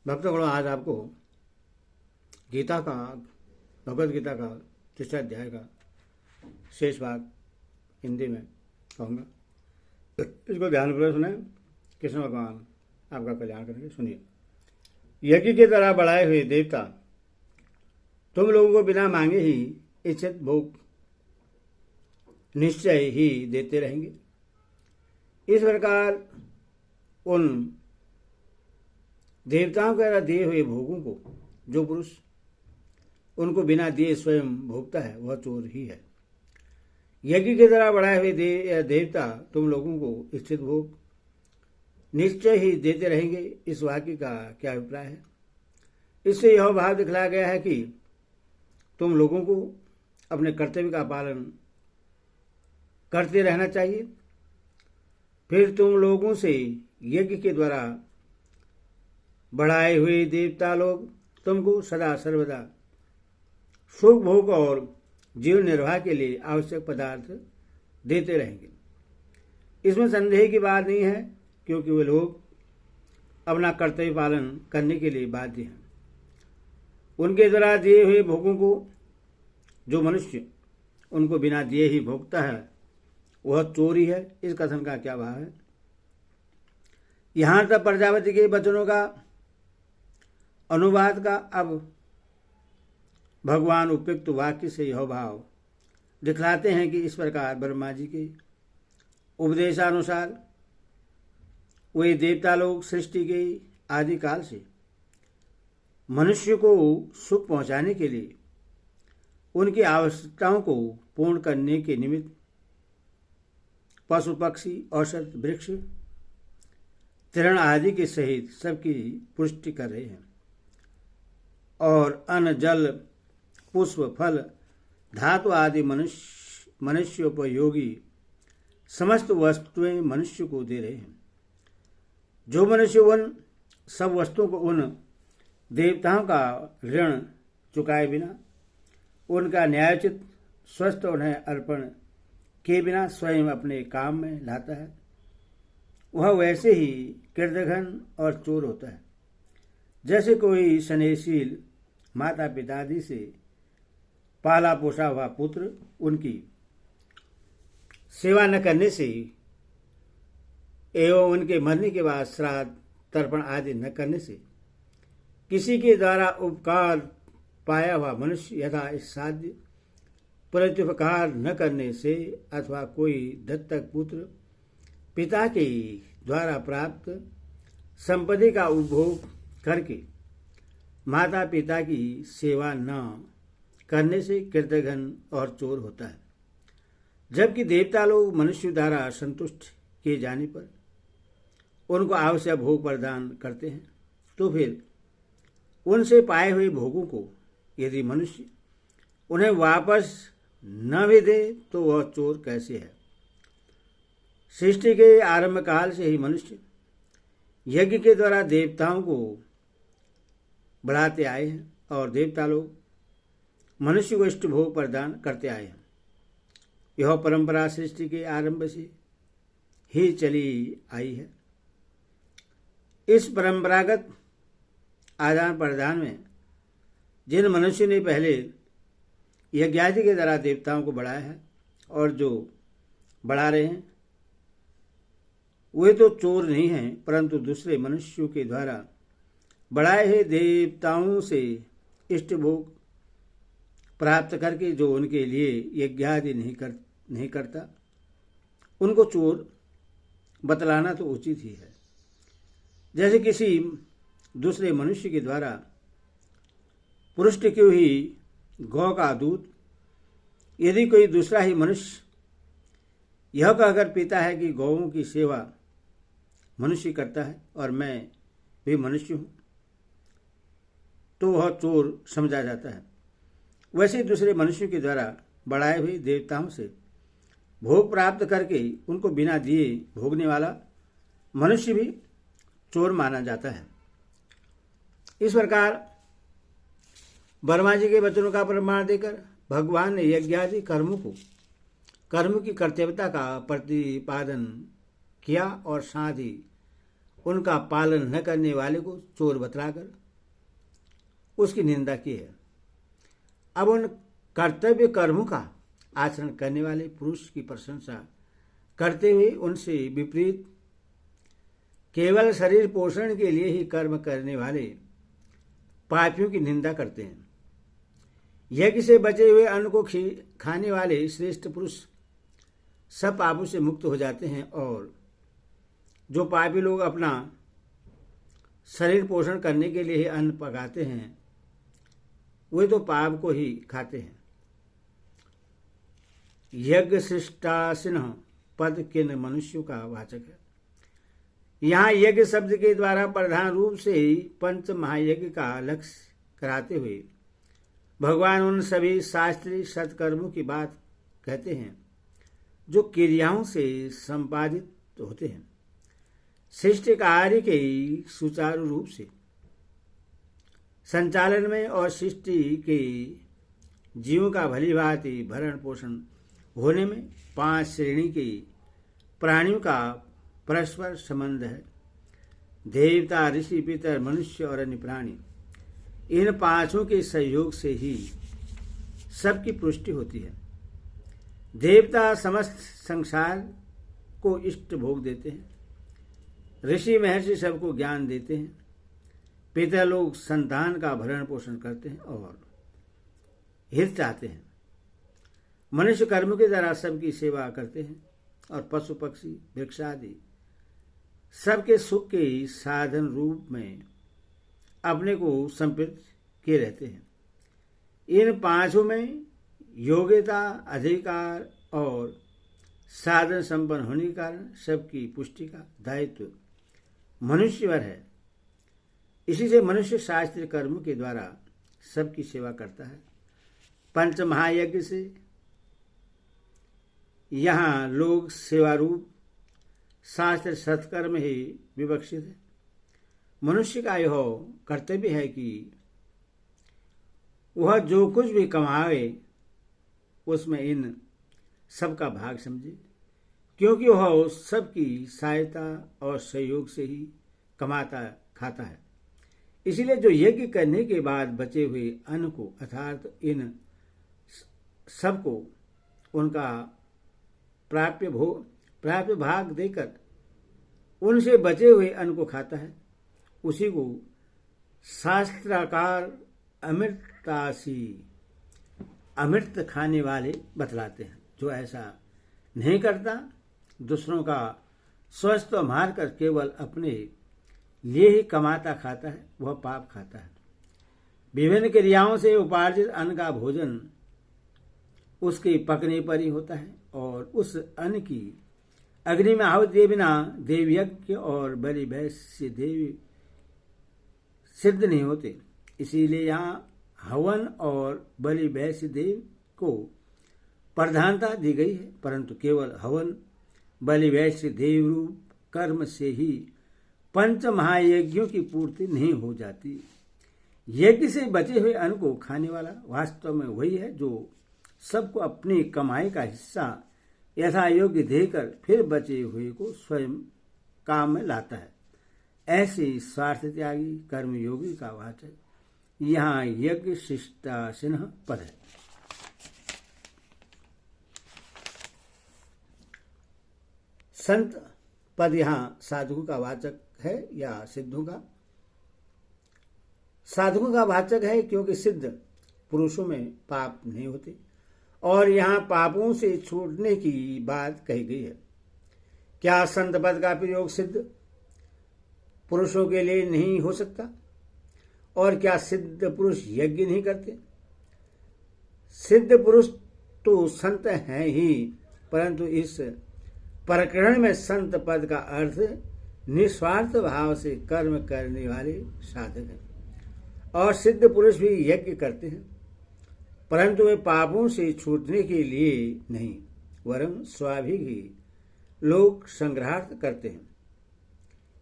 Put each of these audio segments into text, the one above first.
भक्तगणों, आज आपको गीता का भगवद गीता का 3 अध्याय का शेष भाग हिंदी में कहूँगा। इसको ध्यानपूर्वक सुने। कृष्ण भगवान आपका कल्याण करेंगे। सुनिए। यज्ञ की तरह बढ़ाए हुए देवता तुम लोगों को बिना मांगे ही इच्छित भोग निश्चय ही देते रहेंगे। इस प्रकार उन देवताओं द्वारा दिए हुए भोगों को जो पुरुष उनको बिना दिए स्वयं भोगता है वह चोर ही है। यज्ञ की तरह बढ़ाए हुए देवता तुम लोगों को इच्छित भोग निश्चय ही देते रहेंगे। इस वाक्य का क्या अभिप्राय है? इससे यह भाव दिखलाया गया है कि तुम लोगों को अपने कर्तव्य का पालन करते रहना चाहिए। फिर तुम लोगों से यज्ञ के द्वारा बढ़ाए हुए देवता लोग तुमको सदा सर्वदा सुख भोग और जीवन निर्वाह के लिए आवश्यक पदार्थ देते रहेंगे। इसमें संदेह की बात नहीं है, क्योंकि वे लोग अपना कर्तव्य पालन करने के लिए बाध्य हैं। उनके द्वारा दिए हुए भोगों को जो मनुष्य उनको बिना दिए ही भोगता है वह चोरी है। इस कथन का क्या भाव है? यहां तक प्रजापति के वचनों का अनुवाद का अब भगवान उपयुक्त वाक्य से यह भाव दिखलाते हैं कि इस प्रकार ब्रह्मा जी के उपदेशानुसार वे देवता लोग सृष्टि के आदि काल से मनुष्य को सुख पहुंचाने के लिए उनकी आवश्यकताओं को पूर्ण करने के निमित्त पशु पक्षी औषध वृक्ष तृण आदि के सहित सबकी पुष्टि कर रहे हैं और अन्न जल पुष्प फल धातु आदि मनुष्योपयोगी समस्त वस्तुएं मनुष्य को दे रहे हैं। जो मनुष्य उन सब वस्तुओं को उन देवताओं का ऋण चुकाए बिना उनका न्यायोचित स्वस्थ उन्हें अर्पण के बिना स्वयं अपने काम में लाता है वह वैसे ही कृतघ्न और चोर होता है। जैसे कोई स्नेहशील माता पिता आदि से पाला पोसा हुआ पुत्र उनकी सेवा न करने से एवं उनके मरने के बाद श्राद्ध तर्पण आदि न करने से किसी के द्वारा उपकार पाया हुआ मनुष्य यथा साध्य प्रत्युपकार न करने से अथवा कोई दत्तक पुत्र पिता के द्वारा प्राप्त संपत्ति का उपभोग करके माता पिता की सेवा न करने से कृतघ्न और चोर होता है। जबकि देवता लोग मनुष्य द्वारा संतुष्ट किए जाने पर उनको आवश्यक भोग प्रदान करते हैं, तो फिर उनसे पाए हुए भोगों को यदि मनुष्य उन्हें वापस न भी दे तो वह चोर कैसे है? सृष्टि के आरंभ काल से ही मनुष्य यज्ञ के द्वारा देवताओं को बढ़ाते आए हैं और देवता लोग मनुष्य को इष्ट भोग प्रदान करते आए हैं। यह परंपरा सृष्टि के आरंभ से ही चली आई है। इस परंपरागत आदान प्रदान में जिन मनुष्य ने पहले यज्ञादि के द्वारा देवताओं को बढ़ाया है और जो बढ़ा रहे हैं वे तो चोर नहीं हैं, परंतु दूसरे मनुष्यों के द्वारा बढ़ाए हुए देवताओं से इष्ट भोग प्राप्त करके जो उनके लिए यज्ञादि नहीं करता उनको चोर बतलाना तो उचित ही है। जैसे किसी दूसरे मनुष्य के द्वारा पुरुष्ट की हुई गौ का दूध यदि कोई दूसरा ही मनुष्य यह कहकर पीता है कि गौओं की सेवा मनुष्य करता है और मैं भी मनुष्य हूं, तो वह चोर समझा जाता है। वैसे दूसरे मनुष्यों के द्वारा बढ़ाए हुए देवताओं से भोग प्राप्त करके उनको बिना दिए भोगने वाला मनुष्य भी चोर माना जाता है। इस प्रकार ब्रह्मा जी के वचनों का प्रमाण देकर भगवान ने यज्ञादि कर्म की कर्तव्यता का प्रतिपादन किया और साथ ही उनका पालन न करने वाले को चोर बतलाकर उसकी निंदा की है। अब उन कर्तव्य कर्मों का आचरण करने वाले पुरुष की प्रशंसा करते हुए उनसे विपरीत केवल शरीर पोषण के लिए ही कर्म करने वाले पापियों की निंदा करते हैं। यज्ञ से बचे हुए अन्न को खाने वाले श्रेष्ठ पुरुष सब पापों से मुक्त हो जाते हैं, और जो पापी लोग अपना शरीर पोषण करने के लिए ही अन्न पकाते हैं वे तो पाप को ही खाते हैं। यज्ञ शिष्टासिन पद किन मनुष्यों का वाचक है। यहाँ यज्ञ शब्द के द्वारा प्रधान रूप से ही पंच महायज्ञ का लक्ष्य कराते हुए भगवान उन सभी शास्त्रीय सत्कर्मों की बात कहते हैं जो क्रियाओं से संपादित होते हैं, शिष्ट कार्य के सुचारू रूप से संचालन में और सृष्टि के जीवों का भली भांति भरण पोषण होने में 5 श्रेणी के प्राणियों का परस्पर संबंध है। देवता, ऋषि, पितर, मनुष्य और अन्य प्राणी, इन 5 के सहयोग से ही सबकी पुष्टि होती है। देवता समस्त संसार को इष्ट भोग देते हैं, ऋषि महर्षि सबको ज्ञान देते हैं, पिता लोग संतान का भरण पोषण करते हैं और हित चाहते हैं, मनुष्य कर्म के द्वारा सबकी सेवा करते हैं, और पशु पक्षी वृक्ष आदि सबके सुख के साधन रूप में अपने को समर्पित किए रहते हैं। इन 5 में योग्यता, अधिकार और साधन संपन्न होने के कारण सबकी पुष्टि का दायित्व मनुष्य पर है। इसी से मनुष्य शास्त्रीय कर्मों के द्वारा सबकी सेवा करता है। पंच महायज्ञ से यहाँ लोग सेवारूप शास्त्र सत्कर्म ही विवक्षित है। मनुष्य का यह कर्तव्य है कि वह जो कुछ भी कमावे उसमें इन सबका भाग समझे, क्योंकि वह सबकी सहायता और सहयोग से ही कमाता खाता है। इसलिए जो यज्ञ करने के बाद बचे हुए अन्न को अर्थात इन सबको उनका प्राप्य भाग देकर उनसे बचे हुए अन्न को खाता है, उसी को शास्त्राकार अमृत खाने वाले बतलाते हैं। जो ऐसा नहीं करता, दूसरों का स्वस्थ मार कर केवल अपने लिए ही कमाता खाता है, वह पाप खाता है। विभिन्न क्रियाओं से उपार्जित अन्न का भोजन उसके पकने पर ही होता है, और उस अन्न की अग्नि में आहुति दिए बिना देवयज्ञ और बलि वैश्य देवी सिद्ध नहीं होते। इसीलिए यहाँ हवन और बलि वैश्य देव को प्रधानता दी गई है, परंतु केवल हवन बलि वैश्य देव रूप कर्म से ही पंच महायज्ञों की पूर्ति नहीं हो जाती। यज्ञ से बचे हुए अन्न को खाने वाला वास्तव में वही है जो सबको अपनी कमाई का हिस्सा यथा योग्य देकर फिर बचे हुए को स्वयं काम में लाता है। ऐसे स्वार्थ त्यागी कर्मयोगी का वाचक यहाँ यज्ञ शिष्टासिन पद है। संत पद यहाँ साधु का वाचक है या सिद्धों का? साधुओं का वाचक है, क्योंकि सिद्ध पुरुषों में पाप नहीं होते और यहाँ पापों से छूटने की बात कही गई है। क्या संत पद का प्रयोग सिद्ध पुरुषों के लिए नहीं हो सकता? और क्या सिद्ध पुरुष यज्ञ नहीं करते? सिद्ध पुरुष तो संत हैं ही, परंतु इस प्रकरण में संत पद का अर्थ निस्वार्थ भाव से कर्म करने वाले साधक हैं। और सिद्ध पुरुष भी यज्ञ करते हैं, परंतु वे पापों से छूटने के लिए नहीं, वरन स्वाभाविक ही लोक संग्रहार्थ करते हैं।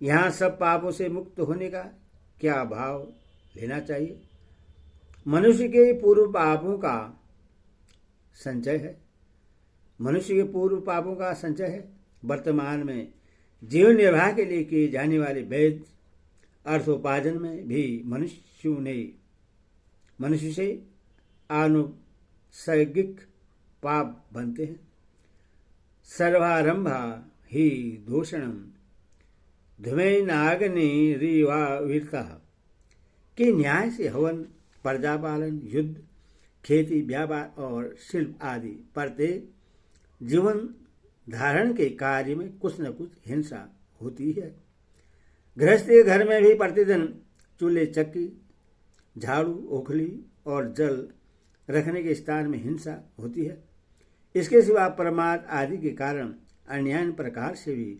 यहाँ सब पापों से मुक्त होने का क्या भाव लेना चाहिए? मनुष्य के पूर्व पापों का संचय है। मनुष्य के पूर्व पापों का संचय है। वर्तमान में जीवन निर्वाह के लिए किए जाने वाले वैध अर्थोपार्जन में भी मनुष्य से आनुषंगिक पाप बनते हैं। सर्वारंभा ही दूषणम धूमेनाग्निरिवावृता के न्याय से हवन, प्रजापालन, युद्ध, खेती, व्यापार और शिल्प आदि प्रत्येक जीवन धारण के कार्य में कुछ न कुछ हिंसा होती है। गृहस्थ के घर में भी प्रतिदिन चूल्हे, चक्की, झाड़ू, ओखली और जल रखने के स्थान में हिंसा होती है। इसके सिवा प्रमाद आदि के कारण अन्यान्य प्रकार से भी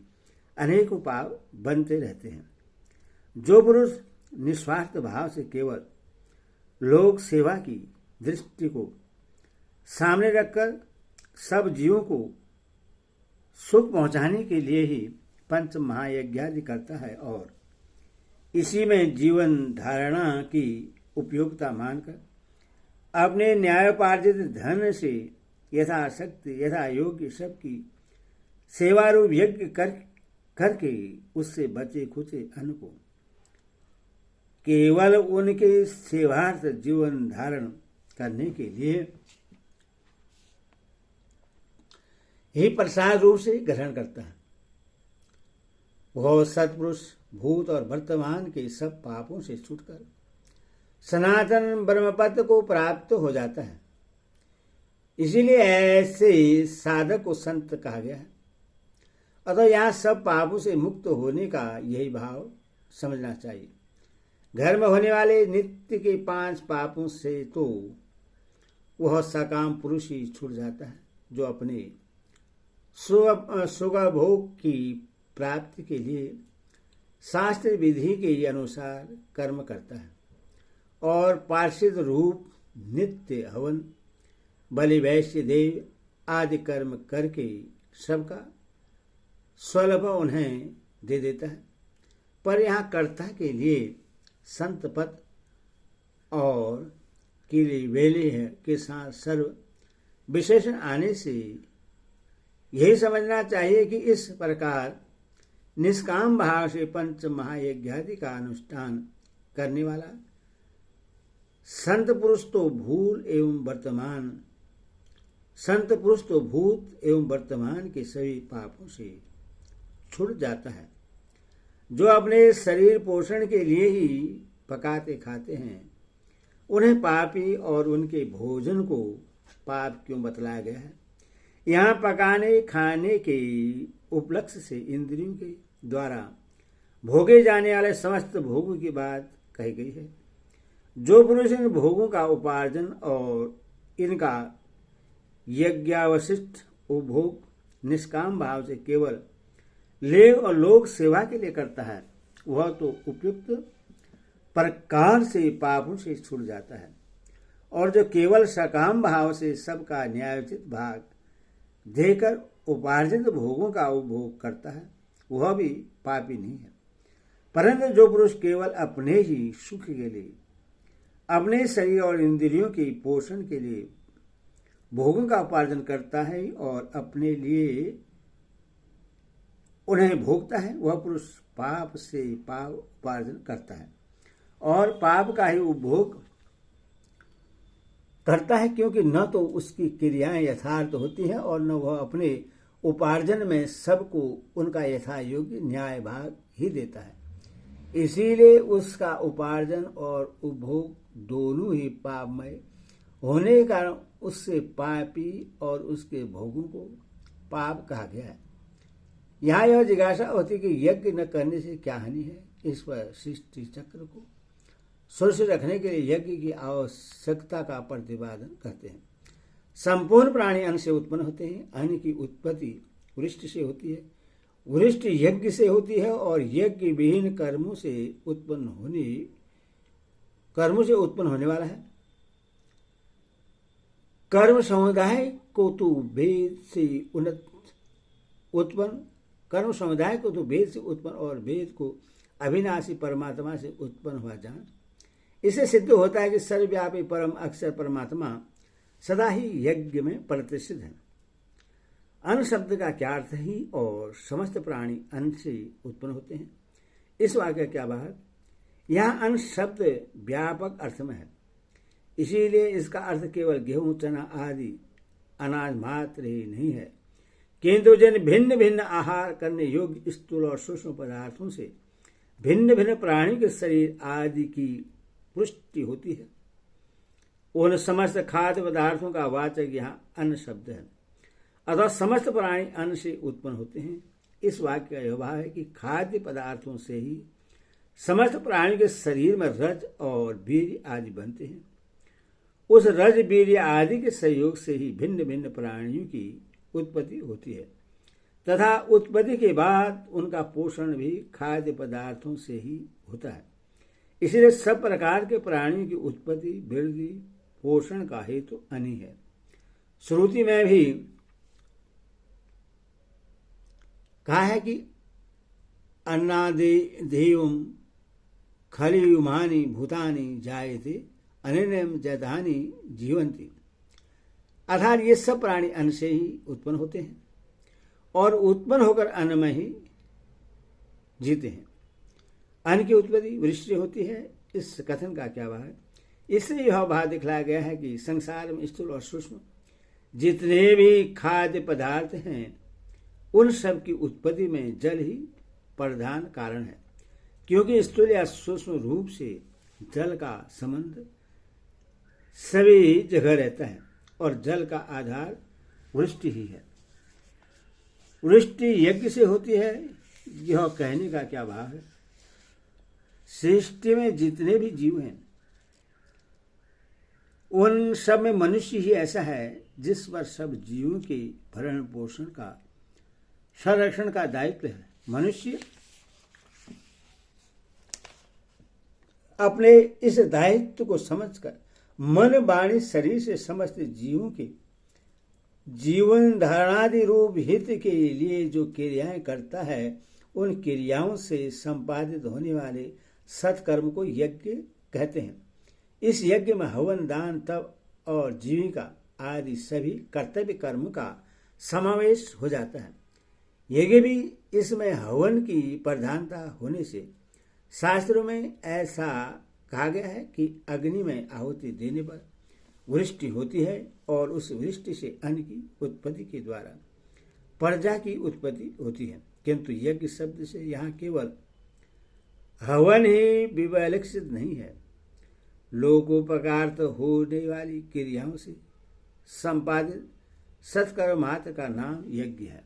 अनेकों पाप बनते रहते हैं। जो पुरुष निस्वार्थ भाव से केवल लोक सेवा की दृष्टि को सामने रखकर सब जीवों को सुख पहुंचाने के लिए ही पंच महायज्ञादि करता है और इसी में जीवन धारणा की उपयोगिता मानकर अपने न्यायोपार्जित धन से यथाशक्ति यथा योग्य सबकी सेवारूप यज्ञ करके उससे बचे खुचे अन्न को केवल उनके सेवार्थ जीवन धारण करने के लिए ही प्रसाद रूप से ग्रहण करता है। वह सत्पुरुष भूत और वर्तमान के सब पापों से छूटकर सनातन ब्रह्मपद को प्राप्त हो जाता है। इसीलिए ऐसे साधक को संत कहा गया है। अतः यहाँ सब पापों से मुक्त होने का यही भाव समझना चाहिए। घर में होने वाले नित्य के 5 पापों से तो वह सकाम पुरुष ही छूट जाता है, जो अपने सुखभोग की प्राप्ति के लिए शास्त्र विधि के अनुसार कर्म करता है और पार्षद रूप नित्य हवन, बलि, वैश्य, देव आदि कर्म करके सबका स्वल्प उन्हें दे देता है। पर यहाँ कर्ता के लिए संत पद और किले वेले के साथ सर्व विशेषण आने से यही समझना चाहिए कि इस प्रकार निष्काम भाव से पंच महायज्ञादि का अनुष्ठान करने वाला संत पुरुष तो भूत एवं वर्तमान के सभी पापों से छूट जाता है। जो अपने शरीर पोषण के लिए ही पकाते खाते हैं, उन्हें पापी और उनके भोजन को पाप क्यों बतलाया गया है। यहाँ पकाने खाने के उपलक्ष्य से इंद्रियों के द्वारा भोगे जाने वाले समस्त भोगों की बात कही गई है। जो पुरुष इन भोगों का उपार्जन और इनका यज्ञावशिष्ट उपभोग निष्काम भाव से केवल लेव और लोक सेवा के लिए करता है, वह तो उपयुक्त प्रकार से पापों से छूट जाता है। और जो केवल सकाम भाव से सबका न्यायोचित भाग देकर उपार्जित भोगों का उपभोग करता है, वह भी पापी नहीं है। परंतु जो पुरुष केवल अपने ही सुख के लिए, अपने शरीर और इंद्रियों के पोषण के लिए भोगों का उपार्जन करता है और अपने लिए उन्हें भोगता है, वह पुरुष पाप से पाप उपार्जन करता है और पाप का ही उपभोग करता है, क्योंकि न तो उसकी क्रियाएं यथार्थ होती हैं और न वह अपने उपार्जन में सबको उनका यथा योग्य न्याय भाग ही देता है। इसीलिए उसका उपार्जन और उपभोग दोनों ही पापमय होने के कारण उससे पापी और उसके भोगों को पाप कहा गया है। यहाँ यह जिज्ञासा होती कि यज्ञ न करने से क्या हानि है। इस पर सृष्टि चक्र को सुरक्षित रखने के लिए यज्ञ की आवश्यकता का प्रतिपादन करते हैं। संपूर्ण प्राणी अन्न से उत्पन्न होते हैं। अन्न की उत्पत्ति वृष्टि से होती है, वृष्टि यज्ञ से होती है और यज्ञ विभिन्न कर्मों से उत्पन्न होने वाला है। कर्म समुदाय को तो वेद से उत्पन्न और वेद को अविनाशी परमात्मा से उत्पन्न हुआ जान। इससे सिद्ध होता है कि सर्वव्यापी परम अक्षर परमात्मा सदा ही यज्ञ में प्रतिष्ठित है। अन्न शब्द का क्या अर्थ ही और समस्त प्राणी अन्न से उत्पन्न होते हैं। इस वाक्य का क्या भाव? यहाँ अन्न शब्द व्यापक अर्थ में है, इसीलिए इसका अर्थ केवल गेहूं चना आदि अनाज मात्र ही नहीं है, किंतु जिन भिन्न भिन्न आहार करने योग्य स्थूल और सूक्ष्म पदार्थों से भिन्न भिन्न प्राणी के शरीर आदि की पुष्टि होती है, उन समस्त खाद्य पदार्थों का वाचक यहाँ अन्न शब्द है। अतः समस्त प्राणी अन्न से उत्पन्न होते हैं। इस वाक्य का यह भाव है कि खाद्य पदार्थों से ही समस्त प्राणी के शरीर में रज और वीर्य आदि बनते हैं। उस रज वीर्य आदि के सहयोग से ही भिन्न भिन्न प्राणियों की उत्पत्ति होती है तथा उत्पत्ति के बाद उनका पोषण भी खाद्य पदार्थों से ही होता है। इसलिए सब प्रकार के प्राणियों की उत्पत्ति वृद्धि पोषण का हेतु अन्न ही है। श्रुति में भी कहा है कि अन्नादेवम खलियुमानि भूतानि जायते अनेनम जयधानि जीवंती। अर्थात ये सब प्राणी अन्न से ही उत्पन्न होते हैं और उत्पन्न होकर अन्न में ही जीते हैं। अन्न की उत्पत्ति वृष्टि होती है। इस कथन का क्या भाव है? इससे यह भाव दिखलाया गया है कि संसार में स्थूल और सूक्ष्म जितने भी खाद्य पदार्थ हैं उन सब की उत्पत्ति में जल ही प्रधान कारण है, क्योंकि स्थूल या सूक्ष्म रूप से जल का संबंध सभी जगह रहता है और जल का आधार वृष्टि ही है। वृष्टि यज्ञ से होती है, यह कहने का क्या भाव है? सृष्टि में जितने भी जीव हैं उन सब में मनुष्य ही ऐसा है जिस पर सब जीवों के भरण पोषण का संरक्षण का दायित्व है। मनुष्य अपने इस दायित्व को समझकर मन वाणी शरीर से समस्त जीवों के जीवन धारणादि रूप हित के लिए जो क्रियाएं करता है उन क्रियाओं से संपादित होने वाले सत्कर्म को यज्ञ कहते हैं। इस यज्ञ में हवन दान तप और जीविका आदि सभी कर्तव्य कर्म का समावेश हो जाता है। यज्ञ भी इसमें हवन की प्रधानता होने से शास्त्रों में ऐसा कहा गया है कि अग्नि में आहुति देने पर वृष्टि होती है और उस वृष्टि से अन्न की उत्पत्ति के द्वारा प्रजा की उत्पत्ति होती है। किंतु यज्ञ शब्द से यहाँ केवल हवन ही विवक्षित नहीं है, लोकोपकार होने वाली क्रियाओं से संपादित सत्कर्म मात्र का नाम यज्ञ है।